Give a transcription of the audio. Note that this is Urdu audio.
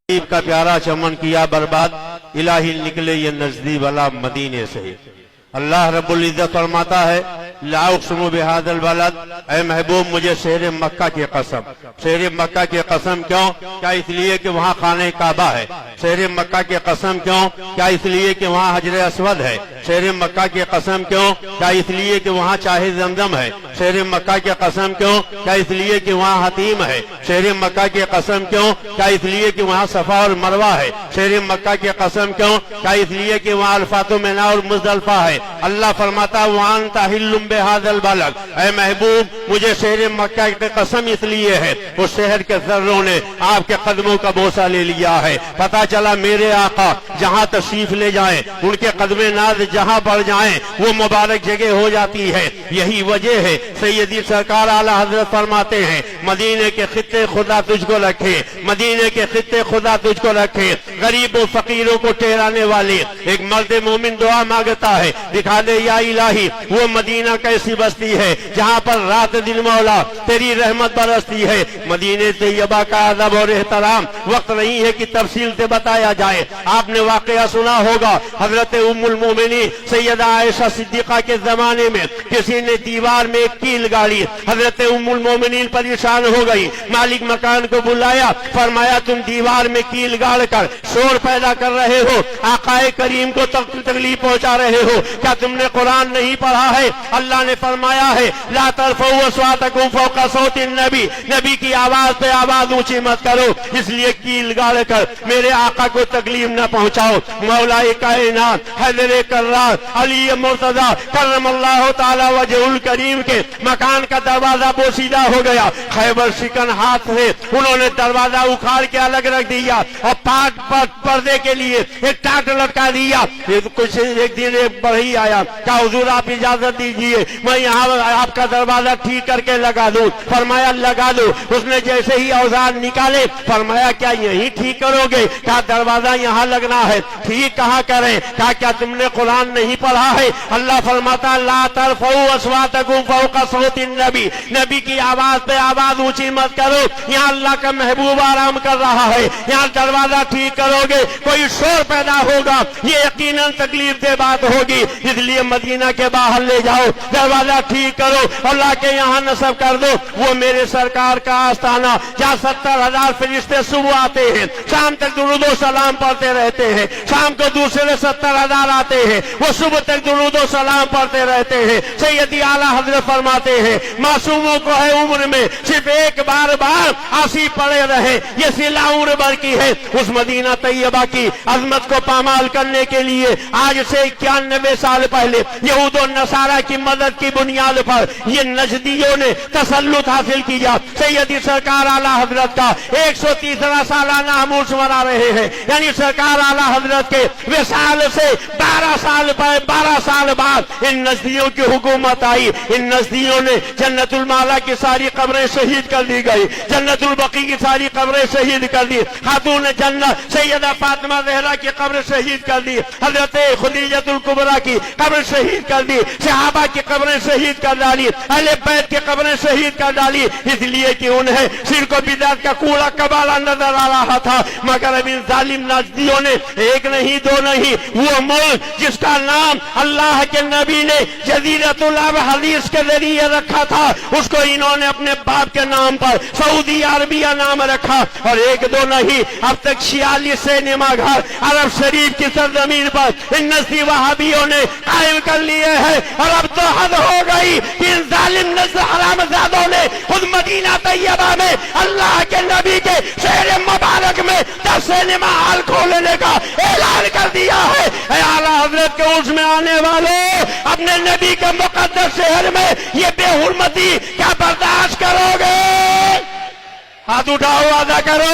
حبیب کا پیارا چمن کیا برباد، الہی نکلے یہ نزدیک والا مدینے سے۔ اللہ رب العزت فرماتا ہے لا اقسم بہذا البلد، اے محبوب مجھے شہر مکہ کی قسم۔ شہر مکہ کی قسم کیوں؟ کیا اس لیے کہ وہاں خانہ کعبہ ہے؟ شہر مکہ کی قسم کیوں؟ کیا اس لیے کہ وہاں حجر اسود ہے؟ شہر مکہ کی قسم کیوں؟ کیا اس لیے کہ وہاں چاہے زمزم ہے؟ شہر مکہ کی قسم کیوں؟ کیا اس لیے کہ وہاں حتیم ہے؟ شہر مکہ کی قسم کیوں؟ کیا اس لیے کہ وہاں صفا اور مروہ ہے؟ شہر مکہ کی قسم کیوں؟ کیا اس لیے کہ وہاں عرفات و منی اور مزدلفہ ہے؟ اللہ فرماتا وَأَنْتَ حِلٌّ بِهَذَا الْبَلَدِ، اے محبوب مجھے شہر مکہ کی قسم اس لیے ہے اس شہر کے ذروں نے آپ کے قدموں کا بوسہ لے لیا ہے۔ پتا چلا میرے آقا جہاں تشریف لے جائیں ان کے قدم ناز جہاں بڑھ جائیں وہ مبارک جگہ ہو جاتی ہے۔ یہی وجہ ہے سیدی سرکار اعلیٰ حضرت فرماتے ہیں مدینے کے خطے خدا تجھ کو رکھے، مدینے کے خطے خدا تجھ کو رکھے۔ غریب و فقیروں کو ٹھہرانے والے ایک مرد مومن دعا مانگتا ہے دکھا دے یا الہی وہ مدینہ کیسی بستی ہے جہاں پر رات دن مولا تیری رحمت برستی ہے۔ مدینہ طیبہ کا ادب اور احترام وقت نہیں ہے کہ تفصیل سے بتایا جائے۔ آپ نے واقعہ سنا ہوگا حضرت ام المومنین سیدہ عائشہ صدیقہ کے زمانے میں کسی نے دیوار میں ایک کیل گاڑی، حضرت ام المومنین پریشان ہو گئی، مالک مکان کو بلایا، فرمایا تم دیوار میں کیل گاڑ کر شور پیدا کر رہے ہو، آقا کریم کو تکلیف پہنچا رہے ہو، کیا تم نے قرآن نہیں پڑھا ہے؟ اللہ نے فرمایا ہے لا ترفعوا اصواتکم فوق صوت النبی، نبی کی آواز پہ آواز اونچی مت کرو، اس لیے کیل گاڑ کر میرے آقا کو تکلیف نہ پہنچاؤ۔ مولا کائنات حیدر کرار علی مرتضی کرم اللہ تعالی وجہ الکریم کے مکان کا دروازہ بوسیدہ ہو گیا، خیبر شکن ہاتھ سے انہوں نے دروازہ اکھاڑ کے الگ رکھ دیا اور پردے کے لیے ایک ٹاٹ لٹکا دیا۔ کچھ ایک دن ایک بڑھئی آیا، کہا حضور آپ اجازت دیجئے میں یہاں آپ کا دروازہ ٹھیک کر کے لگا دوں؟ فرمایا لگا دو۔ اس نے جیسے ہی اوزار نکالے فرمایا کیا یہی ٹھیک کرو گے؟ کہا دروازہ یہاں لگنا ہے، ٹھیک کہاں کریں؟ کہا کیا تم نے قرآن نہیں پڑھا ہے؟ اللہ فرماتا لا ترفعوا اصواتکم فوق صوت النبی، نبی کی آواز پہ آواز اونچی مت کرو، یہاں اللہ کا محبوب آرام کر رہا ہے، یہاں دروازہ ٹھیک کرو گے کوئی شور پیدا ہوگا یہ یقیناً تکلیف دہ بات ہوگی، اس لیے مدینہ کے باہر لے جاؤ، دروازہ ٹھیک کرو اور لا کے یہاں نصب کر دو۔ وہ میرے سرکار کا آستانہ جہاں 70,000 فرشتے صبح آتے ہیں، شام تک درود و سلام پڑھتے رہتے ہیں، شام کو دوسرے 70,000 آتے ہیں، وہ صبح تک درود و سلام پڑھتے رہتے ہیں۔ سیدی اعلیٰ حضرت فرماتے ہیں معصوموں کو ہے عمر میں صرف ایک بار آسی پڑے رہے یہ صلہ عمر بھر کی ہے۔ اس مدینہ طیبہ کی عظمت کو پامال کرنے کے لیے آج سے 91 سال پہلے یہود و نصارہ کی مدد کی بنیاد پر یہ نجدیوں نے تسلط حاصل کیا۔ سیدی سرکار اعلیٰ حضرت کا 130واں سالانہ عموس منا رہے ہیں، یعنی سرکار اعلیٰ حضرت کے وصال سے 12 سال بعد ان نجدیوں کی حکومت آئی۔ ان نجدیوں نے جنت المالا کی ساری قبریں شہید کر دی گئی، جنت البقیع کی ساری قبریں شہید کر دی، خاتون جنت سیدہ فاطمہ زہرا کی قبر شہید کر دی، حضرت خدیجہ الکبریٰ کی قبر شہید کر دی، صحابہ کی قبریں شہید کر ڈالی، اہل بیت کی قبریں شہید کر ڈالی، اس لیے کہ انہیں شرک و بدعت کا کوڑا کباڑہ نظر آ رہا تھا۔ مگر اب ان ظالم نجدیوں نے ایک نہیں دو نہیں، وہ ملک جس کا نام اللہ کے نبی نے جزیرۃ العرب حدیث کے ذریعے رکھا تھا اس کو انہوں نے اپنے باپ کے نام پر سعودی عربیہ نام رکھا، اور ایک دو نہیں اب تک 46 سینما گھر عرب شریف کی سرزمین پر ان نجدی وہابیوں نے قائم کر لیے ہیں۔ اور اب تو حد ہو گئی کہ ان ظالم نجد حرام زادوں نے خود مدینہ طیبہ میں اللہ کے نبی کے شہر مبارک میں 10 سینما ہال کھولنے کا اعلان کر دیا ہے۔ اے اعلیٰ حضرت کے عرس میں آنے والوں اپنے نبی کے مقدس شہر میں یہ بے حرمتی کیا برداشت کرو گے؟ ہاتھ اٹھاؤ وعدہ کرو